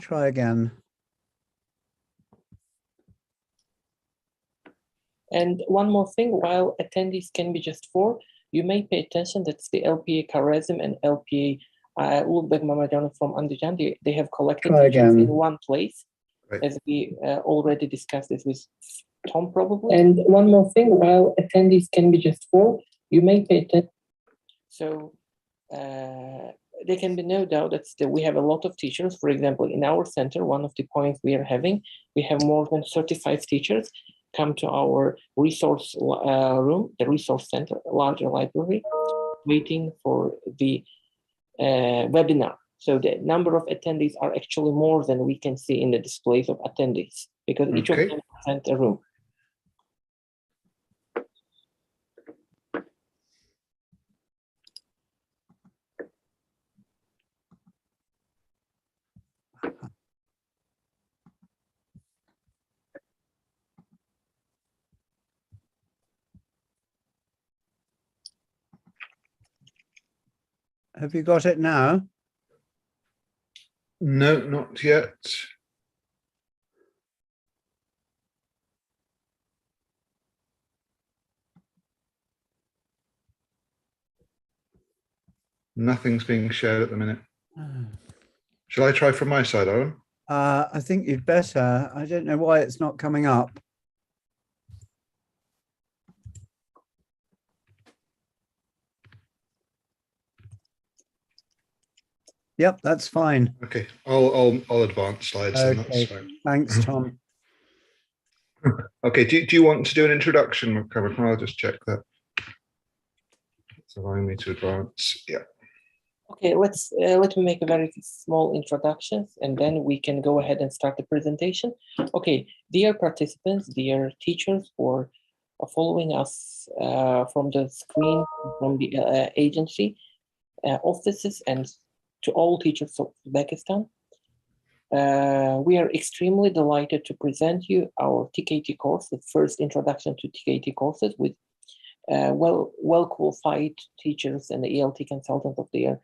Try again. And one more thing, while attendees can be just 4, you may pay attention that's the LPA Kharazm and LPA Ulbek Mamadan from Andijan. They have collected teachers in one place, right, as we already discussed this with Tom probably. And one more thing, while attendees can be just 4, you may pay attention. So there can be no doubt that we have a lot of teachers. For example, in our center, one of the points we are having, we have more than 35 teachers come to our resource room, the resource center, larger library, waiting for the webinar. So the number of attendees are actually more than we can see in the displays of attendees, because each of them present a room. Have you got it now? No, not yet. Nothing's being shared at the minute. Shall I try from my side, Aaron? I think you'd better. I don't know why it's not coming up. Yep, that's fine. Okay, I'll advance slides. Okay. Then that's fine. Thanks, Tom. Okay, do you want to do an introduction, Cameron? I'll just check that. It's allowing me to advance. Yeah. Okay, let me make a very small introduction, and then we can go ahead and start the presentation. Okay, dear participants, dear teachers, or following us from the screen, from the agency offices, and to all teachers of Uzbekistan. We are extremely delighted to present you our TKT course, the first introduction to TKT courses with well-qualified teachers and the ELT consultants of their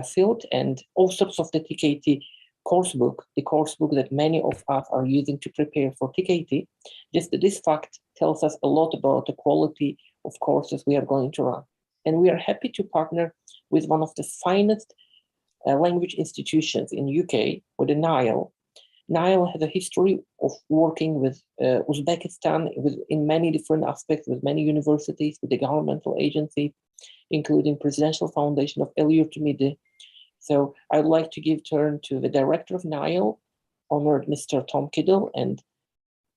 field, and all sorts of the TKT course book, the course book that many of us are using to prepare for TKT. Just this fact tells us a lot about the quality of courses we are going to run. And we are happy to partner with one of the finest language institutions in UK, with the NILE. NILE has a history of working with Uzbekistan in many different aspects, with many universities, with the governmental agency, including Presidential Foundation of Eliurtimidi. So I'd like to give turn to the director of NILE, honored Mr. Tom Kiddle, and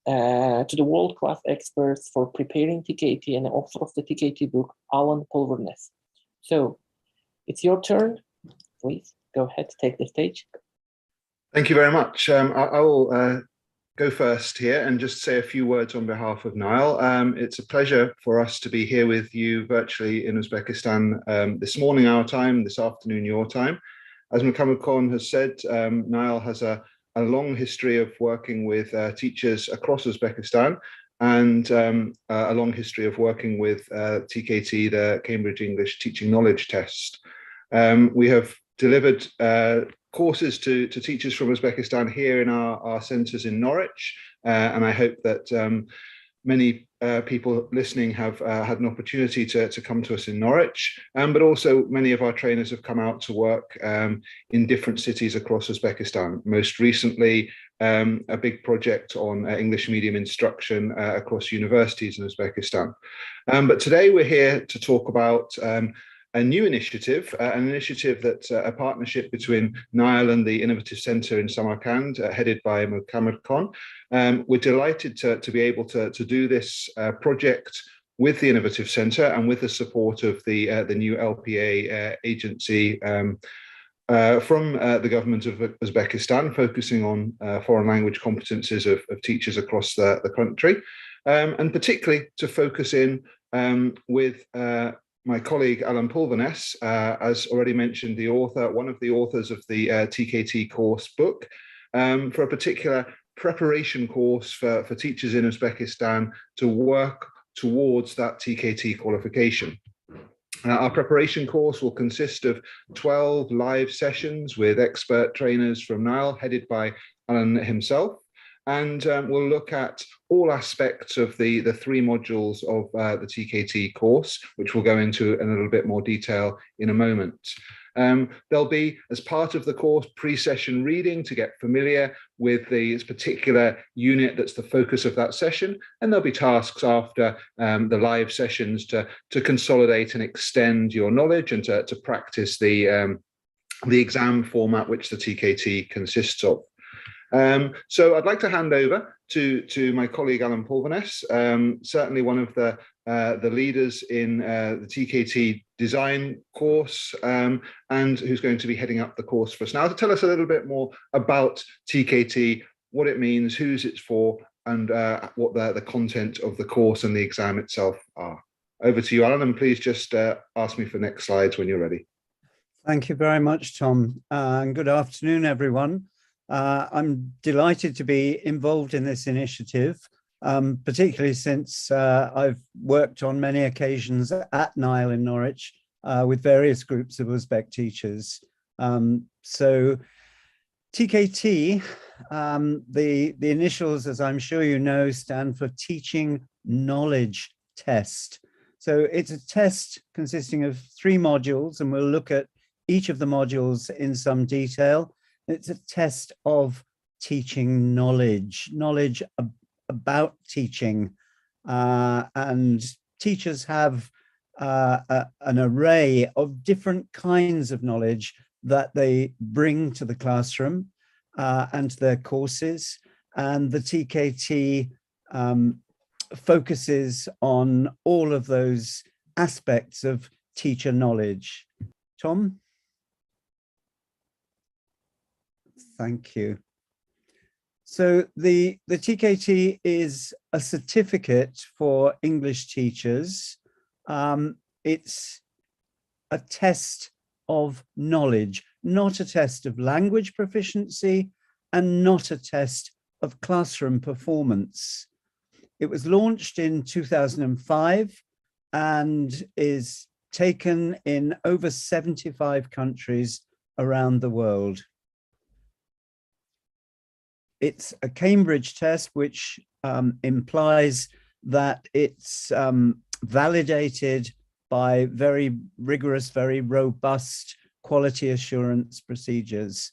to the world-class experts for preparing TKT and author of the TKT book, Alan Pulverness. So it's your turn. Please go ahead, take the stage. Thank you very much. I will go first here and just say a few words on behalf of NILE. It's a pleasure for us to be here with you virtually in Uzbekistan this morning our time, this afternoon your time. As Muhammad Khan has said, NILE has a long history of working with teachers across Uzbekistan, and a long history of working with TKT, the Cambridge English Teaching Knowledge Test. We have delivered courses to teachers from Uzbekistan here in our centres in Norwich, and I hope that many people listening have had an opportunity to come to us in Norwich, but also many of our trainers have come out to work in different cities across Uzbekistan. Most recently, a big project on English medium instruction across universities in Uzbekistan. But today we're here to talk about a new initiative, an initiative that's a partnership between NILE and the Innovative Centre in Samarkand, headed by Muhammad Khan. We're delighted to be able to do this project with the Innovative Centre and with the support of the new LPA agency from the government of Uzbekistan, focusing on foreign language competences of teachers across the country, and particularly to focus in with my colleague Alan Pulverness, as already mentioned, one of the authors of the TKT course book, for a particular preparation course for teachers in Uzbekistan to work towards that TKT qualification. Our preparation course will consist of 12 live sessions with expert trainers from Nile, headed by Alan himself. And we'll look at all aspects of the 3 modules of the TKT course, which we'll go into in a little bit more detail in a moment. There'll be, as part of the course, pre-session reading to get familiar with the particular unit that's the focus of that session. And there'll be tasks after the live sessions to consolidate and extend your knowledge and to practice the exam format which the TKT consists of. So I'd like to hand over to my colleague Alan Pulverness, certainly one of the leaders in the TKT design course, and who's going to be heading up the course for us now to tell us a little bit more about TKT, what it means, who's it's for, and what the content of the course and the exam itself are. Over to you, Alan, and please just ask me for next slides when you're ready. Thank you very much, Tom, and good afternoon, everyone. I'm delighted to be involved in this initiative, particularly since I've worked on many occasions at Nile in Norwich with various groups of Uzbek teachers. So TKT, the initials, as I'm sure you know, stand for Teaching Knowledge Test. So it's a test consisting of 3 modules, and we'll look at each of the modules in some detail. It's a test of teaching knowledge about teaching, and teachers have an array of different kinds of knowledge that they bring to the classroom and to their courses, and the TKT focuses on all of those aspects of teacher knowledge. Tom? Thank you. So the TKT is a certificate for English teachers. It's a test of knowledge, not a test of language proficiency, and not a test of classroom performance. It was launched in 2005 and is taken in over 75 countries around the world. It's a Cambridge test, which implies that it's validated by very rigorous, very robust quality assurance procedures.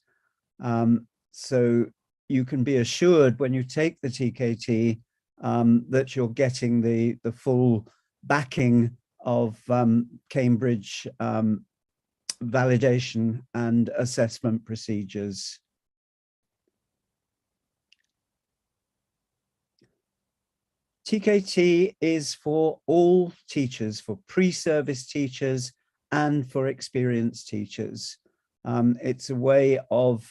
So you can be assured when you take the TKT that you're getting the full backing of Cambridge validation and assessment procedures. TKT is for all teachers, for pre-service teachers and for experienced teachers. It's a way of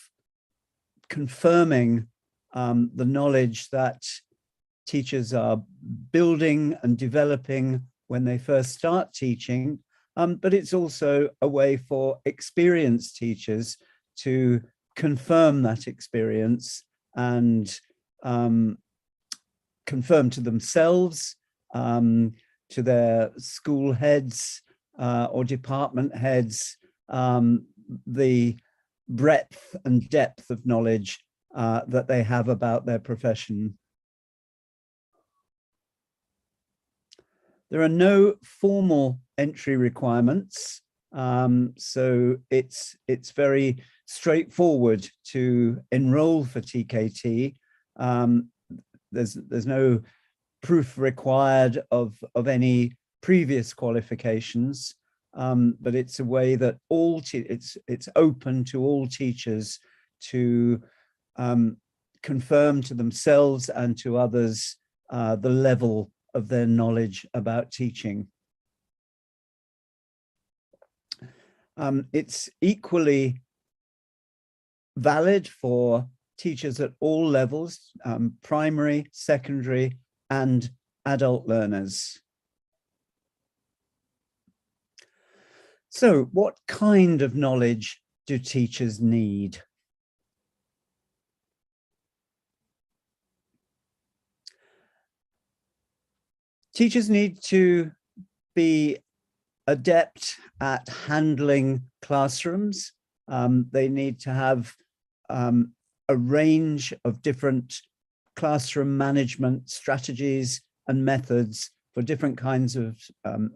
confirming the knowledge that teachers are building and developing when they first start teaching, but it's also a way for experienced teachers to confirm that experience and confirm to themselves, to their school heads or department heads, the breadth and depth of knowledge that they have about their profession. There are no formal entry requirements, so it's very straightforward to enroll for TKT. There's no proof required of any previous qualifications, but it's a way that it's open to all teachers to confirm to themselves and to others the level of their knowledge about teaching. It's equally valid for teachers at all levels, primary, secondary, and adult learners. So what kind of knowledge do teachers need? Teachers need to be adept at handling classrooms. They need to have a range of different classroom management strategies and methods for different kinds of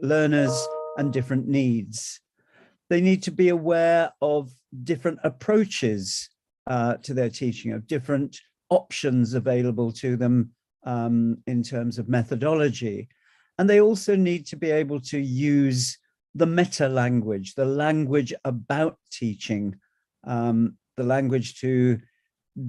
learners and different needs. They need to be aware of different approaches to their teaching, of different options available to them in terms of methodology. And they also need to be able to use the meta language, the language about teaching, the language to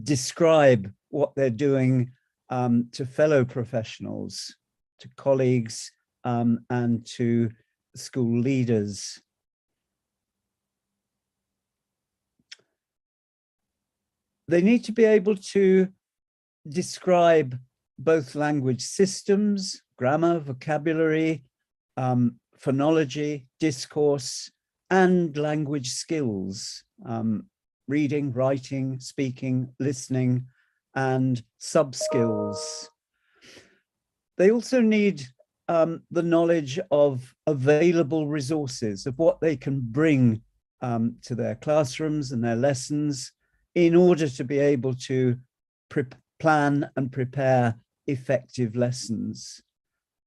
describe what they're doing to fellow professionals, to colleagues, and to school leaders. They need to be able to describe both language systems, grammar, vocabulary, phonology, discourse, and language skills, reading, writing, speaking, listening, and sub-skills. They also need the knowledge of available resources, of what they can bring to their classrooms and their lessons in order to be able to plan and prepare effective lessons.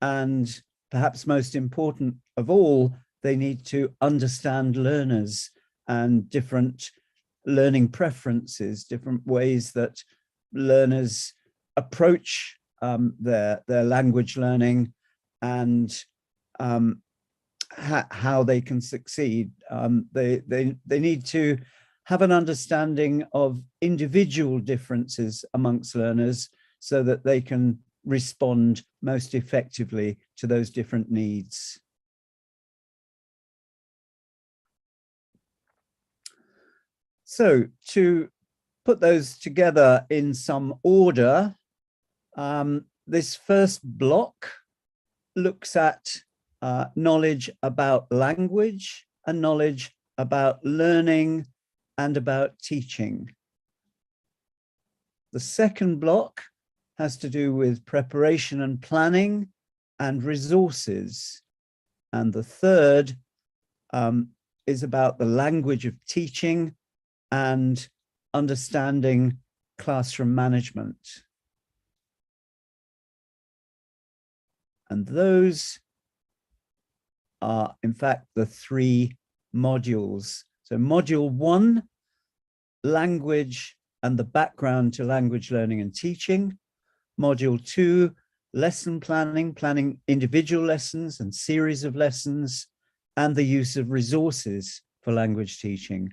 And perhaps most important of all, they need to understand learners and different learning preferences, different ways that learners approach their language learning, and how they can succeed. They need to have an understanding of individual differences amongst learners so that they can respond most effectively to those different needs. So to put those together in some order, this first block looks at knowledge about language and knowledge about learning and about teaching. The second block has to do with preparation and planning and resources. And the third is about the language of teaching and understanding classroom management. And those are, in fact, the three modules. So module 1, language and the background to language learning and teaching. Module 2, lesson planning, planning individual lessons and series of lessons, and the use of resources for language teaching.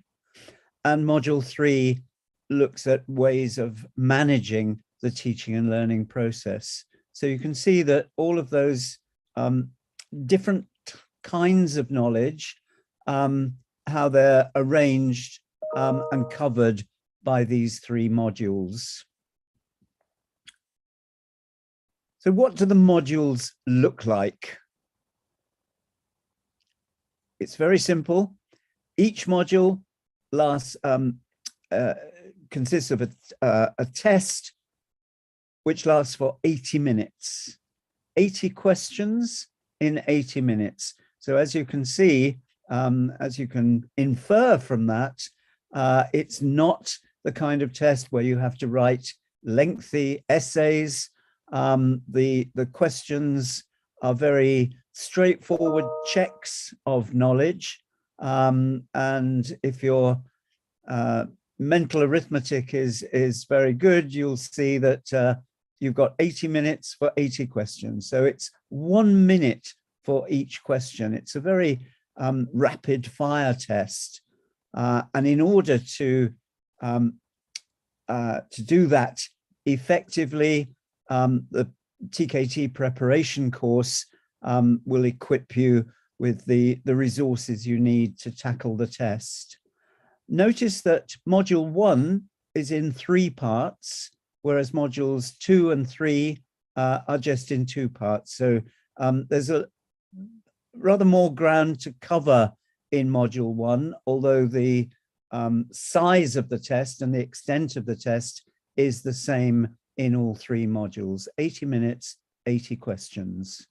And module 3 looks at ways of managing the teaching and learning process. So you can see that all of those different kinds of knowledge, how they're arranged and covered by these three modules. So what do the modules look like? It's very simple. Each module consists of a test which lasts for 80 minutes, 80 questions in 80 minutes. So as you can see, as you can infer from that, it's not the kind of test where you have to write lengthy essays. The questions are very straightforward checks of knowledge. And if your mental arithmetic is very good, you'll see that you've got 80 minutes for 80 questions. So it's 1 minute for each question. It's a very rapid fire test. And in order to do that effectively, the TKT preparation course will equip you with the resources you need to tackle the test. Notice that module 1 is in 3 parts, whereas modules 2 and 3 are just in 2 parts. So there's a rather more ground to cover in module 1, although the size of the test and the extent of the test is the same in all 3 modules, 80 minutes, 80 questions.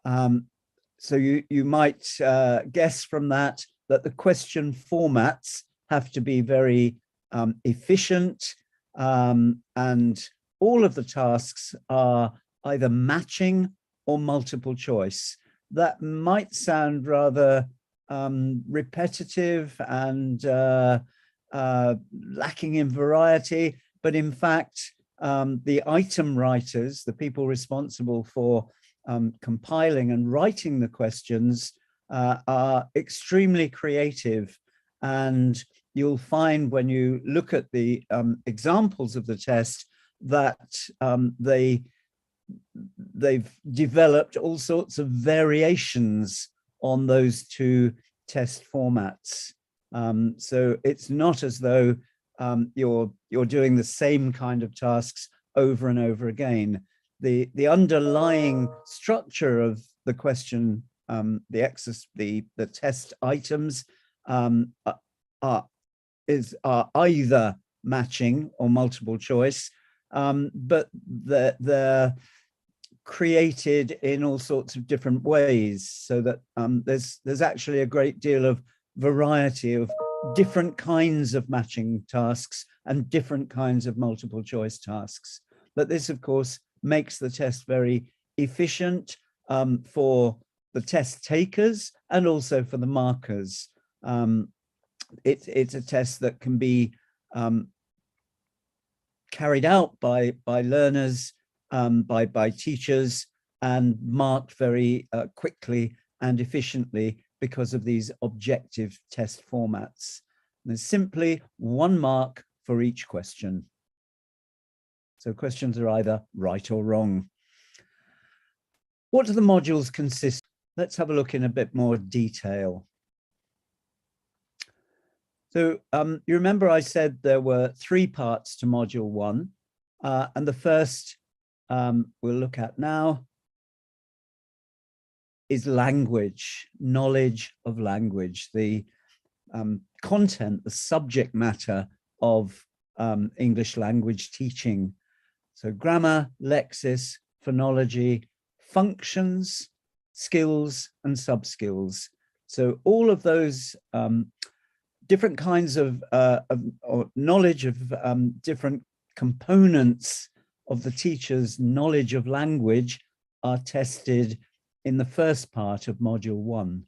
So you might guess from that the question formats have to be very efficient, and all of the tasks are either matching or multiple choice. That might sound rather repetitive and lacking in variety, but in fact, the item writers, the people responsible for compiling and writing the questions, are extremely creative. And you'll find when you look at the examples of the test that they've developed all sorts of variations on those two test formats. So it's not as though you're doing the same kind of tasks over and over again. The underlying structure of the question, the test items are either matching or multiple choice, but they're created in all sorts of different ways, so that there's actually a great deal of variety of different kinds of matching tasks and different kinds of multiple choice tasks. But this, of course, makes the test very efficient for the test takers and also for the markers. It's a test that can be carried out by learners, by teachers, and marked very quickly and efficiently because of these objective test formats. There's simply 1 mark for each question. So questions are either right or wrong. What do the modules consist of? Let's have a look in a bit more detail. So you remember I said there were 3 parts to module 1, and the first we'll look at now is language, knowledge of language, the content, the subject matter of English language teaching. So grammar, lexis, phonology, functions, skills, and subskills. So all of those different kinds of or knowledge of different components of the teacher's knowledge of language are tested in the first part of module 1.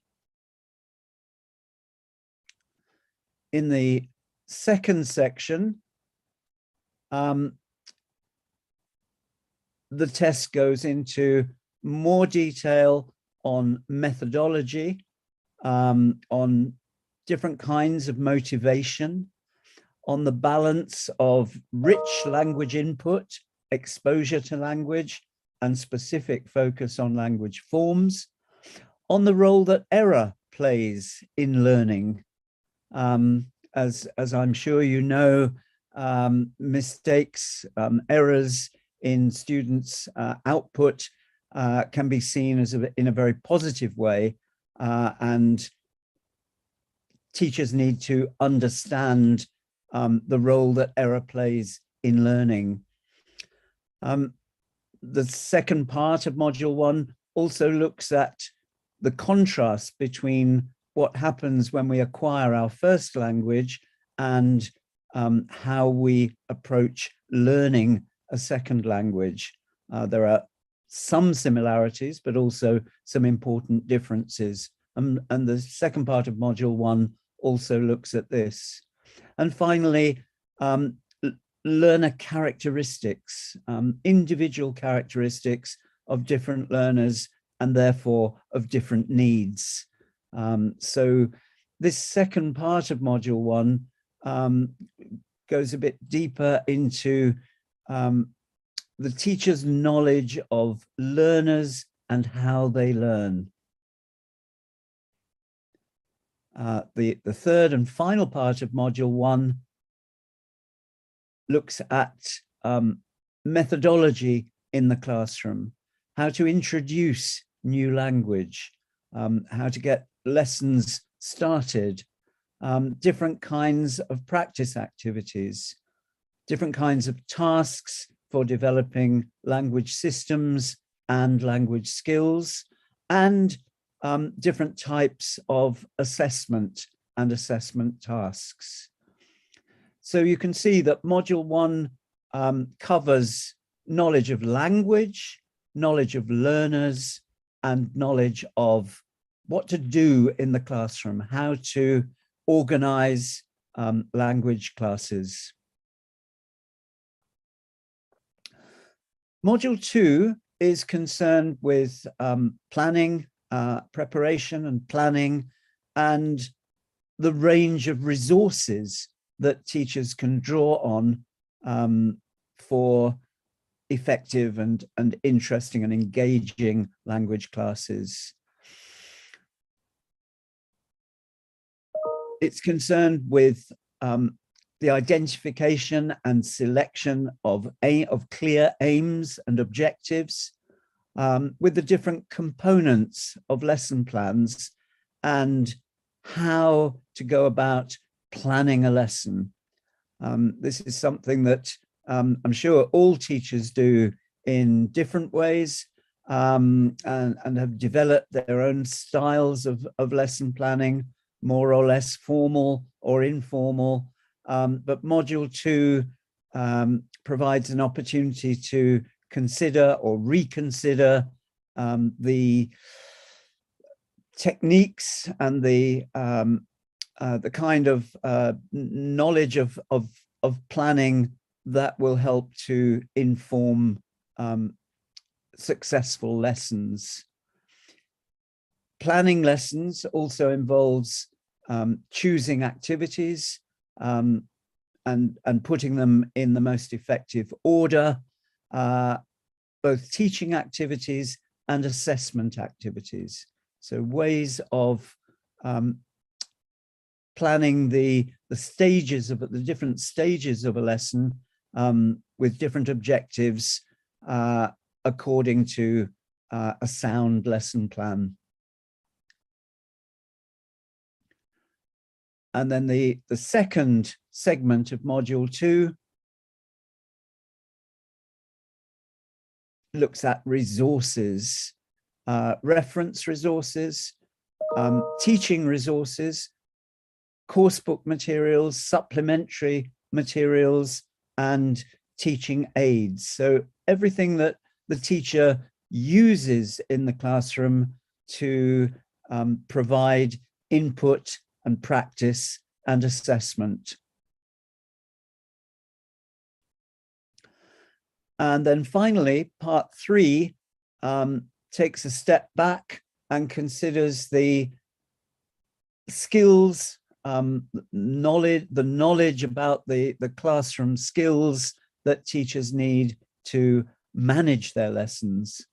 In the second section, the test goes into more detail on methodology, on different kinds of motivation, on the balance of rich language input, exposure to language, and specific focus on language forms, on the role that error plays in learning. As I'm sure you know, mistakes, errors in students' output can be seen as in a very positive way, and teachers need to understand the role that error plays in learning. The second part of module 1 also looks at the contrast between what happens when we acquire our first language and how we approach learning a second language. There are some similarities, but also some important differences. And the second part of module 1 also looks at this. And finally, learner characteristics, individual characteristics of different learners and therefore of different needs. So this second part of module 1 goes a bit deeper into the teacher's knowledge of learners and how they learn. The third and final part of module 1 looks at methodology in the classroom, how to introduce new language, how to get lessons started, different kinds of practice activities, different kinds of tasks for developing language systems and language skills, and different types of assessment and assessment tasks. So you can see that Module 1 covers knowledge of language, knowledge of learners, and knowledge of what to do in the classroom, how to organize language classes. Module 2 is concerned with planning, preparation and planning, and the range of resources that teachers can draw on for effective and interesting and engaging language classes. It's concerned with the identification and selection of clear aims and objectives, with the different components of lesson plans and how to go about planning a lesson. This is something that I'm sure all teachers do in different ways, and have developed their own styles of lesson planning, more or less formal or informal. But Module 2 provides an opportunity to consider or reconsider the techniques and the kind of knowledge of planning that will help to inform successful lessons. Planning lessons also involves choosing activities and putting them in the most effective order, both teaching activities and assessment activities. So ways of planning the stages of the different stages of a lesson with different objectives according to a sound lesson plan. And then the second segment of Module 2 looks at resources, reference resources, teaching resources, coursebook materials, supplementary materials, and teaching aids. So everything that the teacher uses in the classroom to provide input and practice and assessment. And then finally, part 3 takes a step back and considers the skills, the knowledge about the classroom skills that teachers need to manage their lessons.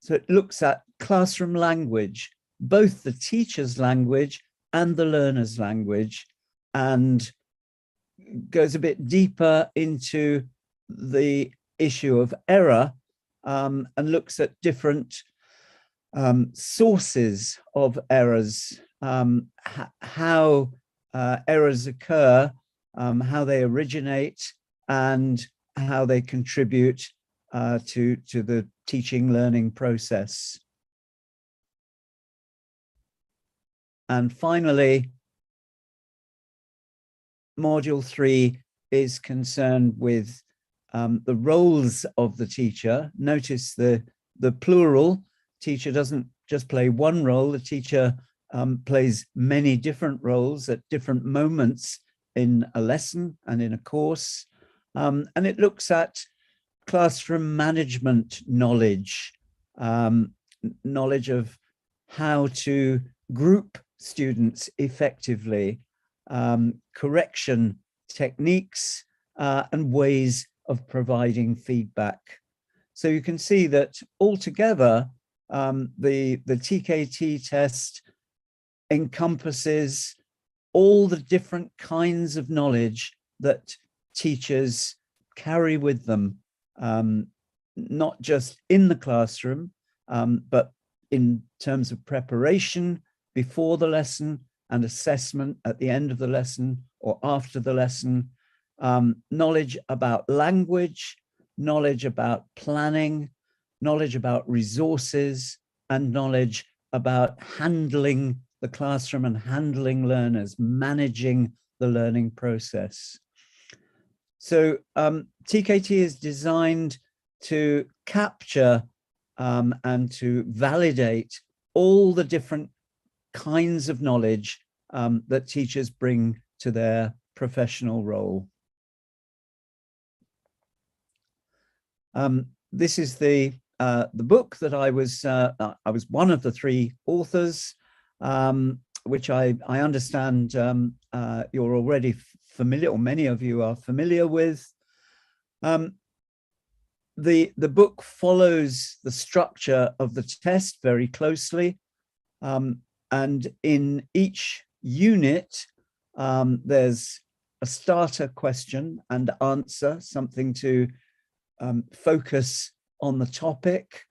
So it looks at classroom language, both the teacher's language and the learner's language, and goes a bit deeper into the issue of error, and looks at different sources of errors, how errors occur, how they originate, and how they contribute to the teaching learning process. And finally, Module 3 is concerned with the roles of the teacher. Notice the plural. Teacher doesn't just play one role. The teacher plays many different roles at different moments in a lesson and in a course. And it looks at classroom management knowledge, knowledge of how to group students effectively, correction techniques, and ways of providing feedback. So you can see that altogether, the TKT test encompasses all the different kinds of knowledge that teachers carry with them, not just in the classroom, but in terms of preparation before the lesson and assessment at the end of the lesson or after the lesson, knowledge about language, knowledge about planning, knowledge about resources, and knowledge about handling the classroom and handling learners, managing the learning process. So TKT is designed to capture and to validate all the different kinds of knowledge that teachers bring to their professional role. This is the book that I was one of the 3 authors, which I understand you're already familiar, or many of you are familiar with. The book follows the structure of the test very closely, and in each unit there's a starter question and answer, something to focus on the topic,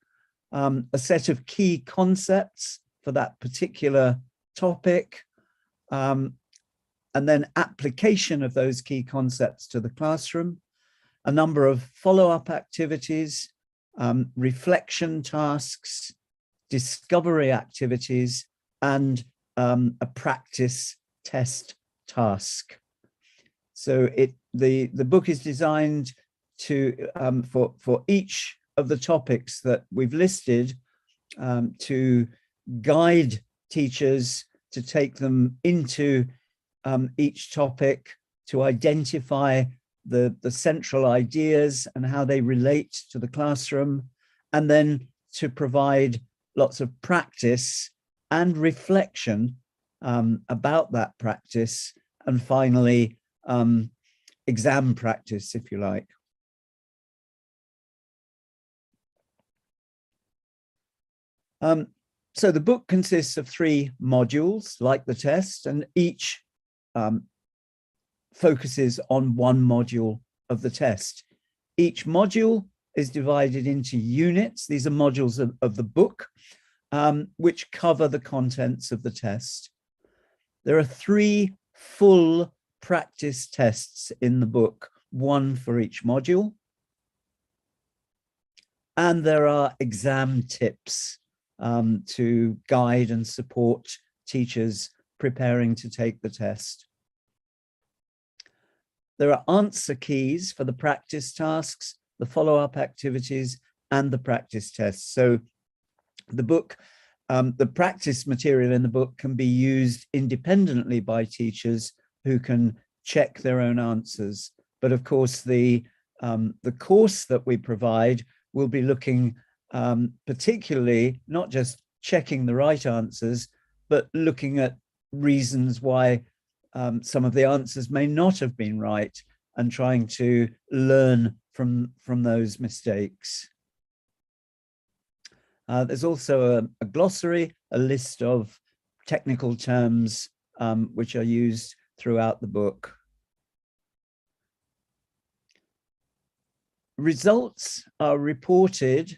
a set of key concepts for that particular topic, and then application of those key concepts to the classroom, a number of follow-up activities, reflection tasks, discovery activities, and a practice test task. So the book is designed to for each of the topics that we've listed to guide teachers to take them into each topic, to identify the central ideas and how they relate to the classroom, and then to provide lots of practice and reflection about that practice, and finally exam practice, if you like. So the book consists of 3 modules, like the test, and each focuses on one module of the test. Each module is divided into units. These are modules of the book, which cover the contents of the test. There are 3 full practice tests in the book, 1 for each module. And there are exam tips to guide and support teachers preparing to take the test. There are answer keys for the practice tasks, the follow-up activities, and the practice tests. So the book, the practice material in the book can be used independently by teachers who can check their own answers. But of course, the course that we provide will be looking particularly not just checking the right answers, but looking at reasons why some of the answers may not have been right, and trying to learn from those mistakes. There's also a glossary, a list of technical terms which are used throughout the book. Results are reported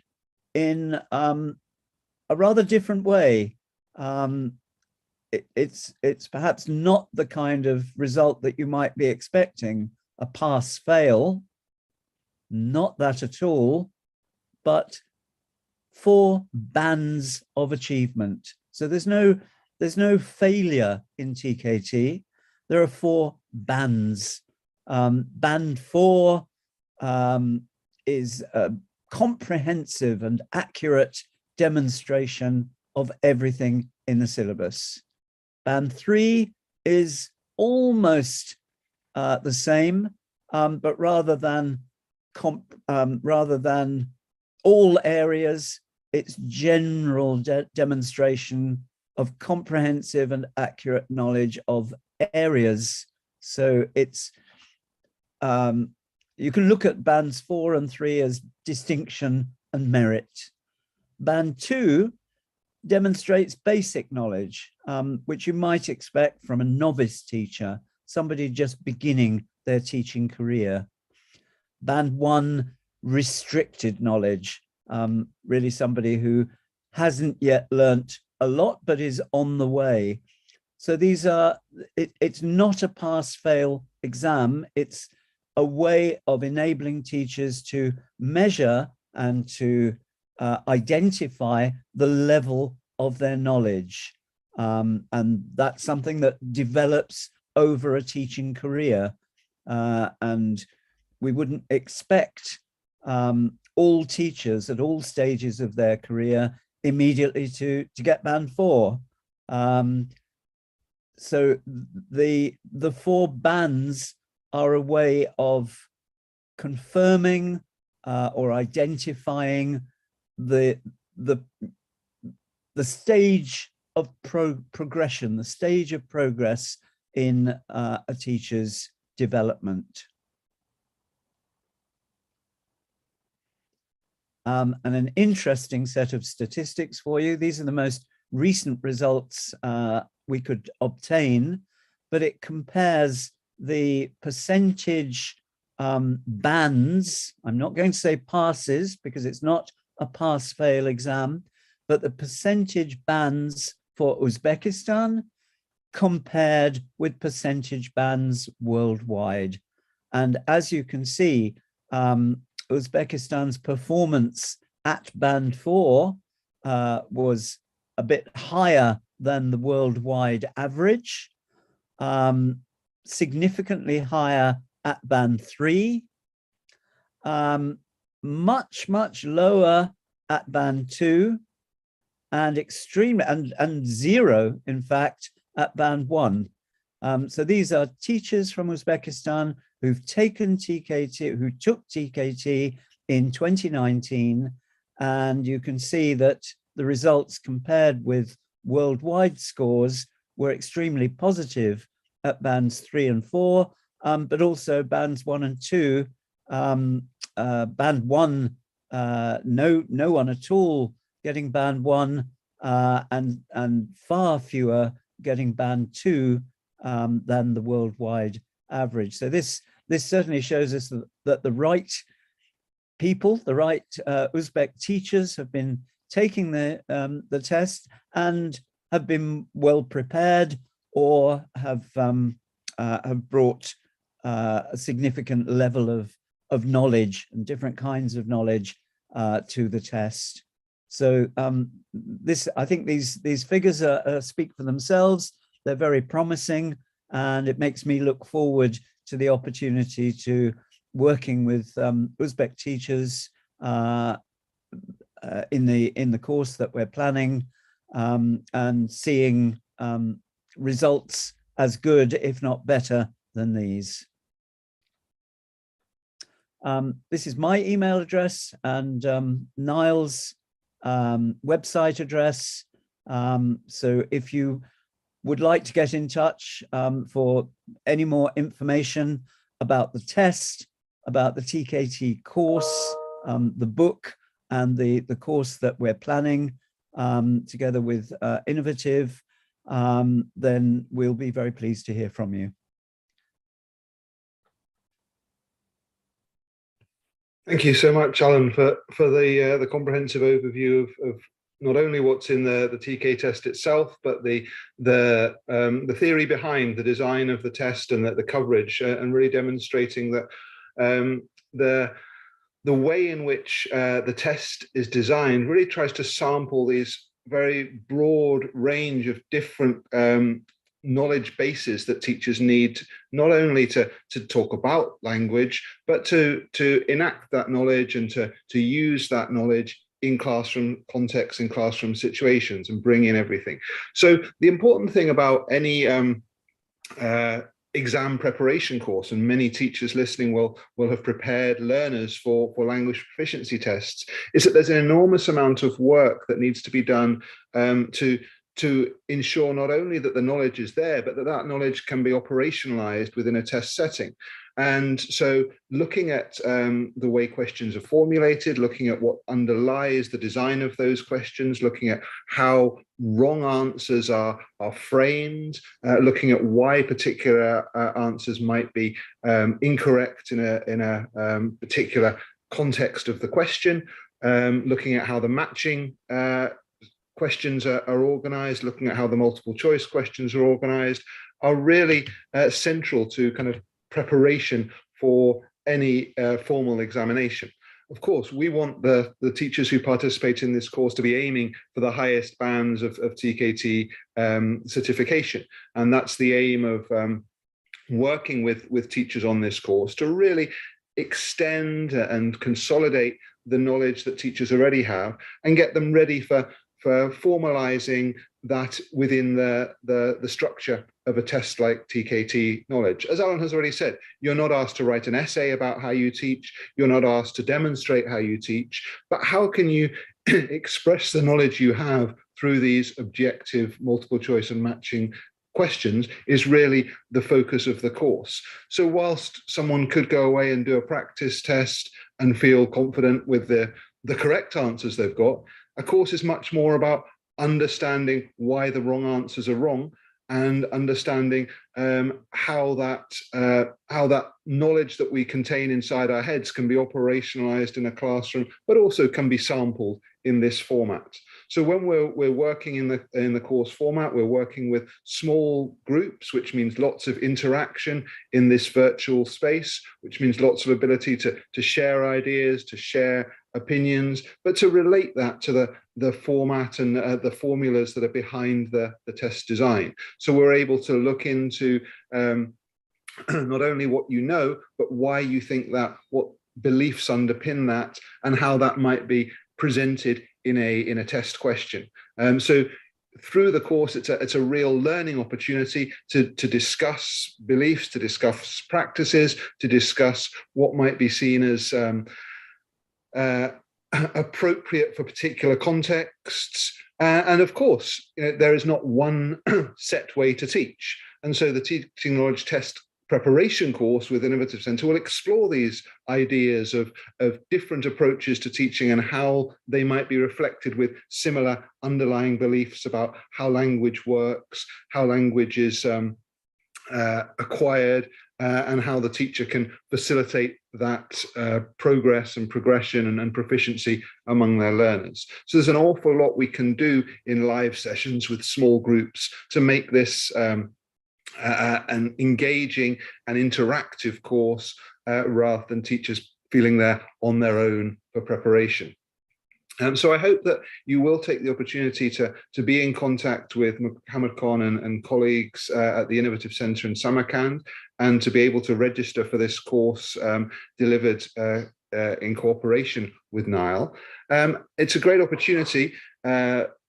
in a rather different way. It's perhaps not the kind of result that you might be expecting, a pass-fail, not that at all, but 4 bands of achievement. So there's no failure in TKT. There are 4 bands. Band 4 is a comprehensive and accurate demonstration of everything in the syllabus. Band 3 is almost the same, but rather than all areas, it's general demonstration of comprehensive and accurate knowledge of areas. So it's you can look at bands 4 and 3 as distinction and merit. Band 2 demonstrates basic knowledge, which you might expect from a novice teacher, somebody just beginning their teaching career. Band 1, restricted knowledge, really somebody who hasn't yet learnt a lot, but is on the way. So these are, it's not a pass-fail exam, it's a way of enabling teachers to measure and to identify the level of their knowledge. And that's something that develops over a teaching career. And we wouldn't expect all teachers at all stages of their career immediately to get band 4. So the 4 bands are a way of confirming or identifying the stage of progression, the stage of progress in a teacher's development. And an interesting set of statistics for you. These are the most recent results we could obtain, but it compares the percentage bands. I'm not going to say passes because it's not a pass-fail exam, but the percentage bands for Uzbekistan compared with percentage bands worldwide. And as you can see, Uzbekistan's performance at band 4 was a bit higher than the worldwide average, significantly higher at band 3, much lower at band 2, and extreme and 0, in fact, at band 1. So these are teachers from Uzbekistan who've taken TKT, who took TKT in 2019, and you can see that the results compared with worldwide scores were extremely positive at bands 3 and 4, but also bands 1 and 2. Band 1, no one at all getting band 1, and far fewer getting band 2 than the worldwide average. So this certainly shows us that the right people, the right Uzbek teachers have been taking the test and have been well prepared, or have brought a significant level of knowledge and different kinds of knowledge to the test. So I think these figures speak for themselves. They're very promising, and it makes me look forward to the opportunity to working with Uzbek teachers in the course that we're planning, and seeing results as good, if not better, than these. This is my email address and Niall's website address. So if you would like to get in touch for any more information about the test, about the TKT course, the book, and the course that we're planning together with Innovative, then we'll be very pleased to hear from you. Thank you so much, Alan, for the comprehensive overview of not only what's in the TK test itself, but the theory behind the design of the test and the coverage, and really demonstrating that the way in which the test is designed really tries to sample these very broad range of different knowledge bases that teachers need, not only to talk about language, but to enact that knowledge and to use that knowledge in classroom contexts, in classroom situations, and bring in everything. So the important thing about any exam preparation course, and many teachers listening will have prepared learners for language proficiency tests, is that there's an enormous amount of work that needs to be done to ensure not only that the knowledge is there, but that knowledge can be operationalized within a test setting. And so looking at the way questions are formulated, looking at what underlies the design of those questions, looking at how wrong answers are framed, looking at why particular answers might be incorrect in a particular context of the question, looking at how the matching questions are organized, looking at how the multiple choice questions are organized, are really central to kind of preparation for any formal examination. of course, we want the teachers who participate in this course to be aiming for the highest bands of TKT certification. And that's the aim of working with teachers on this course, to really extend and consolidate the knowledge that teachers already have and get them ready for formalizing that within the structure of a test like TKT knowledge. As Alan has already said, you're not asked to write an essay about how you teach, you're not asked to demonstrate how you teach, but how can you express the knowledge you have through these objective multiple choice and matching questions is really the focus of the course. So whilst someone could go away and do a practice test and feel confident with the correct answers they've got, a course is much more about understanding why the wrong answers are wrong and understanding how that knowledge that we contain inside our heads can be operationalized in a classroom, but also can be sampled in this format. So when we're working in the course format, we're working with small groups, which means lots of interaction in this virtual space, which means lots of ability to share ideas, to share opinions, but to relate that to the format and the formulas that are behind the test design. So we're able to look into not only what you know, but why you think that, what beliefs underpin that, and how that might be presented in a test question. So through the course, it's a real learning opportunity to discuss beliefs, to discuss practices, to discuss what might be seen as appropriate for particular contexts. And of course, there is not one set way to teach. And so the Teaching Knowledge Test preparation course with Innovative Centre will explore these ideas of different approaches to teaching and how they might be reflected with similar underlying beliefs about how language works, how language is acquired, and how the teacher can facilitate that progress and progression and proficiency among their learners. So there's an awful lot we can do in live sessions with small groups to make this an engaging and interactive course rather than teachers feeling they're on their own for preparation. So I hope that you will take the opportunity to be in contact with Mohammed Khan and colleagues at the Innovative Centre in Samarkand, and to be able to register for this course delivered in cooperation with NILE. It's a great opportunity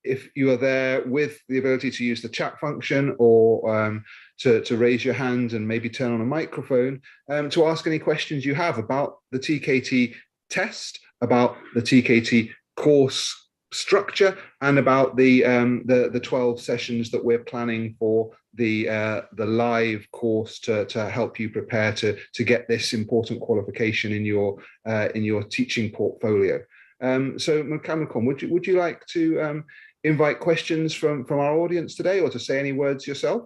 if you are there with the ability to use the chat function or to raise your hand and maybe turn on a microphone to ask any questions you have about the TKT test, about the TKT course structure, and about the 12 sessions that we're planning for the live course to help you prepare to get this important qualification in your teaching portfolio. So Mohammed Khan, would you like to invite questions from our audience today, or to say any words yourself?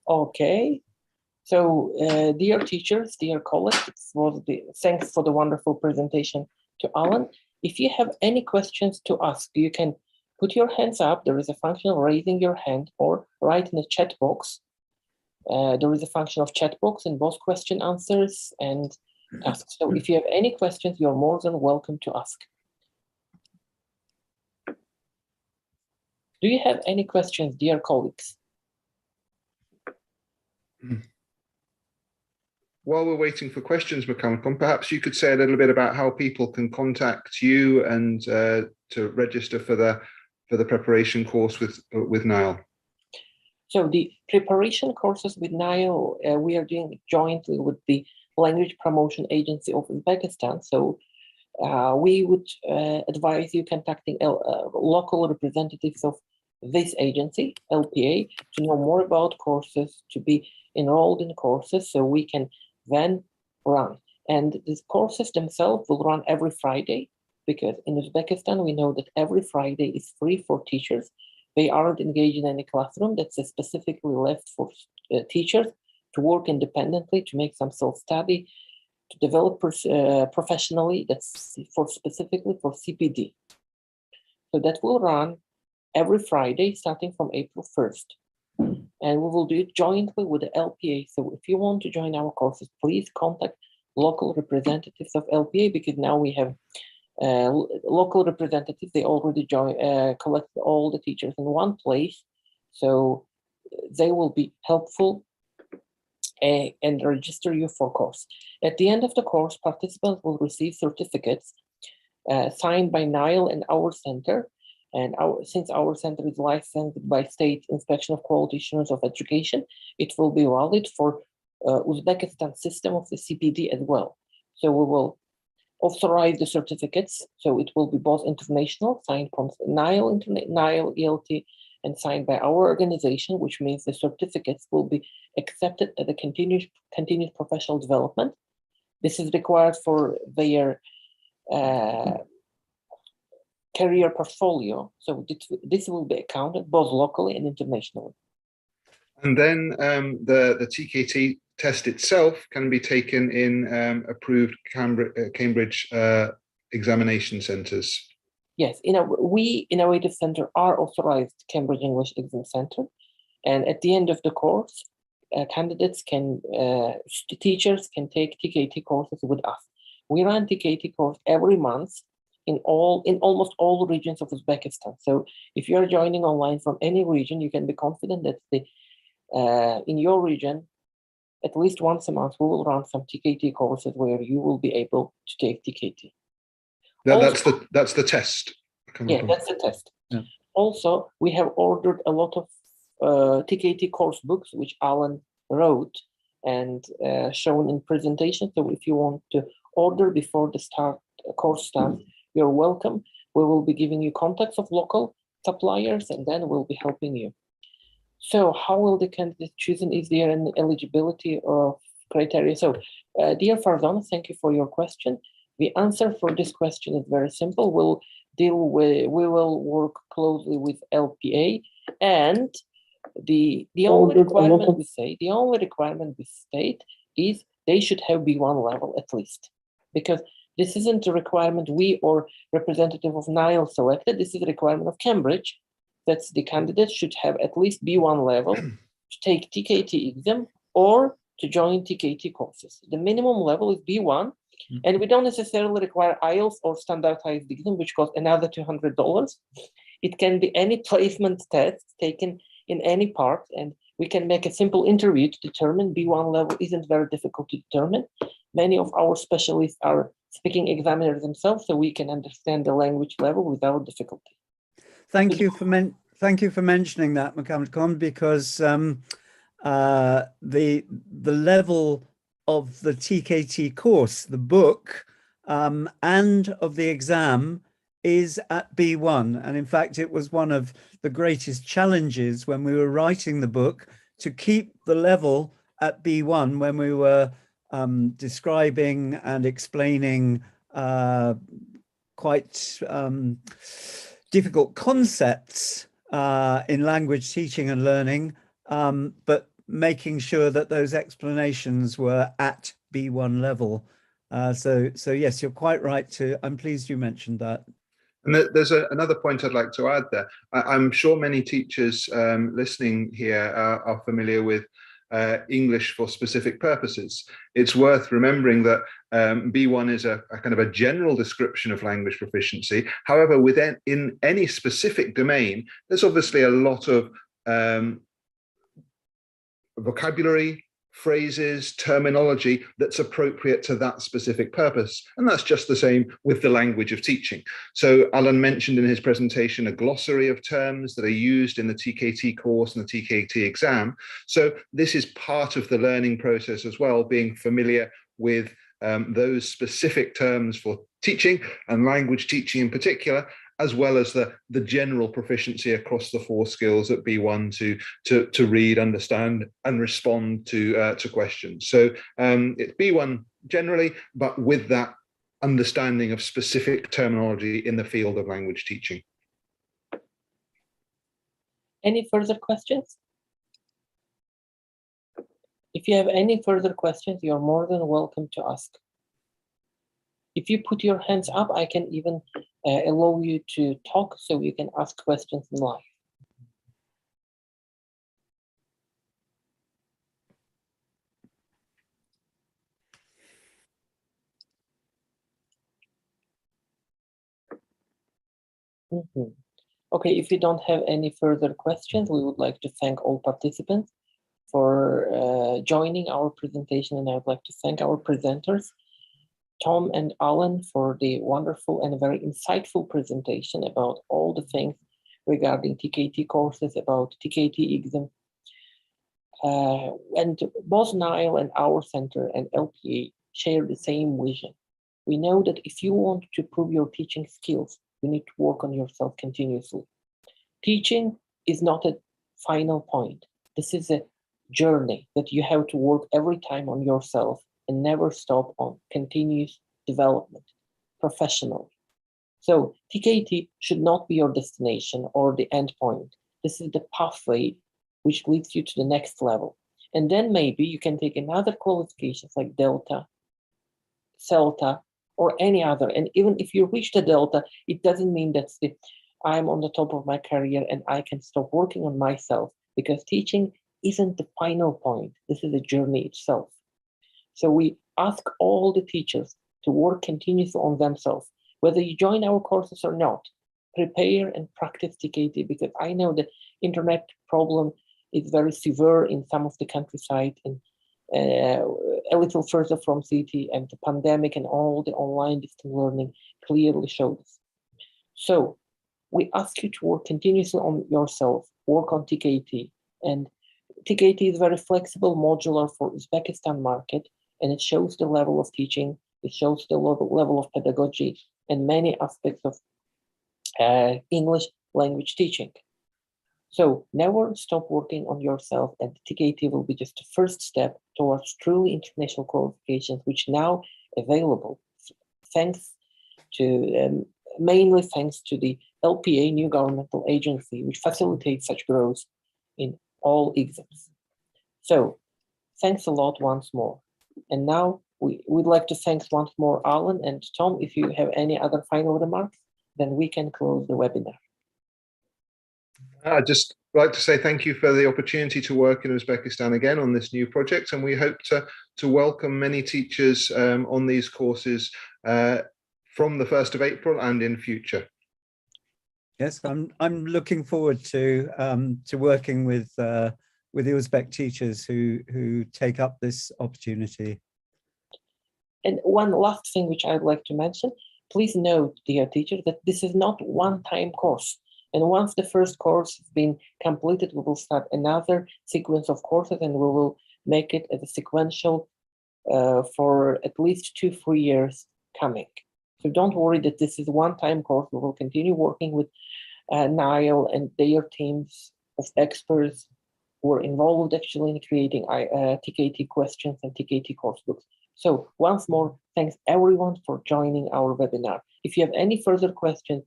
Okay, so dear teachers, dear colleagues, thanks for the wonderful presentation to Alan. If you have any questions to ask, you can put your hands up. There is a function of raising your hand, or write in the chat box. There is a function of chat box in both question answers and ask. So if you have any questions, you're more than welcome to ask. Do you have any questions, dear colleagues? While we're waiting for questions, Mohammed Khan, perhaps you could say a little bit about how people can contact you and to register for the preparation course with NILE. So the preparation courses with NILE, we are doing jointly with the Language Promotion Agency of Uzbekistan. So we would advise you contacting local representatives of this agency, LPA, to know more about courses, to be enrolled in courses, so we can then run And these courses themselves will run every Friday, because in Uzbekistan, we know that every Friday is free for teachers. They aren't engaged in any classroom. That's specifically left for teachers to work independently, to make some self-study, to develop professionally. That's specifically for CPD. So that will run every Friday, starting from April 1st. And we will do it jointly with the LPA. So if you want to join our courses, please contact local representatives of LPA, because now we have local representatives. They already collect all the teachers in one place. So they will be helpful and register you for course. At the end of the course, participants will receive certificates signed by Nile and our center. And since our center is licensed by State Inspection of Quality Assurance of Education, it will be valid for Uzbekistan system of the CPD as well. So we will authorize the certificates. So it will be both international, signed from Nile ELT, and signed by our organization, which means the certificates will be accepted as a continuous professional development. This is required for their career portfolio. So this will be accounted both locally and internationally. And then the TKT test itself can be taken in approved Cambridge examination centres. Yes, we Innovative Center are authorized Cambridge English Exam Center, and at the end of the course, candidates teachers can take TKT courses with us. We run TKT course every month in almost all regions of Uzbekistan. So if you are joining online from any region, you can be confident that in your region, at least once a month, we will run some TKT courses where you will be able to take TKT. That's the test. Yeah, that's the test. Yeah. Also, we have ordered a lot of TKT course books, which Alan wrote and shown in presentation. So if you want to order before the course starts, you're welcome. We will be giving you contacts of local suppliers, and then we'll be helping you. So how will the candidate chosen? Is there an eligibility of criteria? So dear Farzana, thank you for your question. The answer for this question is very simple. We will work closely with LPA, and the only requirement we state is they should have B1 level at least, because this isn't a requirement we or representative of Nile selected. This is a requirement of Cambridge. That's the candidate should have at least B1 level to take TKT exam or to join TKT courses. The minimum level is B1, and we don't necessarily require IELTS or standardized exam, which costs another $200. It can be any placement test taken in any part, and we can make a simple interview to determine. B1 level isn't very difficult to determine. Many of our specialists are speaking examiners themselves, so we can understand the language level without difficulty. Thank you for mentioning that, Mohammed Khan, because the level of the TKT course, the book, and of the exam is at B1. And in fact, it was one of the greatest challenges when we were writing the book to keep the level at B1 when we were describing and explaining quite difficult concepts in language teaching and learning, but making sure that those explanations were at B1 level. So yes, you're quite right I'm pleased you mentioned that. And there's another point I'd like to add there. I'm sure many teachers listening here are familiar with English for specific purposes. It's worth remembering that B1 is a kind of a general description of language proficiency. However, in any specific domain, there's obviously a lot of vocabulary, phrases, terminology that's appropriate to that specific purpose. And that's just the same with the language of teaching. So Alan mentioned in his presentation a glossary of terms that are used in the TKT course and the TKT exam. So this is part of the learning process as well, being familiar with those specific terms for teaching and language teaching in particular, as well as the general proficiency across the 4 skills at B1 to read, understand, and respond to questions. So it's B1 generally, but with that understanding of specific terminology in the field of language teaching. Any further questions? If you have any further questions, you're more than welcome to ask. If you put your hands up, I can even allow you to talk so you can ask questions live. Okay, if you don't have any further questions, we would like to thank all participants for joining our presentation, and I would like to thank our presenters, Tom and Alan, for the wonderful and very insightful presentation about all the things regarding TKT courses, about TKT exam. And both Nile and our center and LPA share the same vision. We know that if you want to prove your teaching skills, you need to work on yourself continuously. Teaching is not a final point. This is a journey that you have to work every time on yourself and never stop on continuous development professionally. So TKT should not be your destination or the end point. This is the pathway which leads you to the next level. And then maybe you can take another qualifications like Delta, Celta, or any other. And even if you reach the Delta, it doesn't mean that's I'm on the top of my career and I can stop working on myself, because teaching isn't the final point. This is a journey itself. So we ask all the teachers to work continuously on themselves, whether you join our courses or not. Prepare and practice TKT, because I know the internet problem is very severe in some of the countryside and a little further from city, and the pandemic and all the online distance learning clearly shows. So we ask you to work continuously on yourself, work on TKT, and TKT is very flexible, modular for Uzbekistan market, and it shows the level of teaching, it shows the level of pedagogy and many aspects of English language teaching. So never stop working on yourself, and TKT will be just the first step towards truly international qualifications, which now available thanks to mainly thanks to the LPA, new governmental agency, which facilitates such growth in all exams. So thanks a lot once more. And now we'd like to thank once more Alan and Tom. If you have any other final remarks, then we can close the webinar. I'd just like to say thank you for the opportunity to work in Uzbekistan again on this new project, and we hope to welcome many teachers on these courses from the 1st of April and in future. Yes, I'm looking forward to working with the Uzbek teachers who take up this opportunity. And one last thing which I'd like to mention, please note, dear teachers, that this is not one-time course. And once the first course has been completed, we will start another sequence of courses, and we will make it as a sequential for at least 2-3 years coming. So don't worry that this is a one-time course. We will continue working with Nile and their teams of experts who are involved actually in creating TKT questions and TKT course books. So once more, thanks everyone for joining our webinar. If you have any further questions,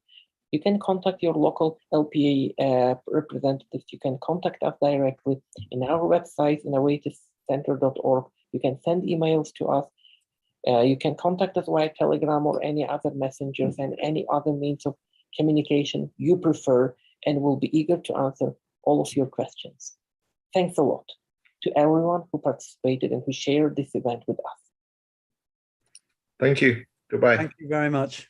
you can contact your local LPA representatives. You can contact us directly in our website, innovativecenter.org. You can send emails to us. You can contact us via Telegram or any other messengers and any other means of communication you prefer, and we'll be eager to answer all of your questions. Thanks a lot to everyone who participated and who shared this event with us. Thank you. Goodbye. Thank you very much.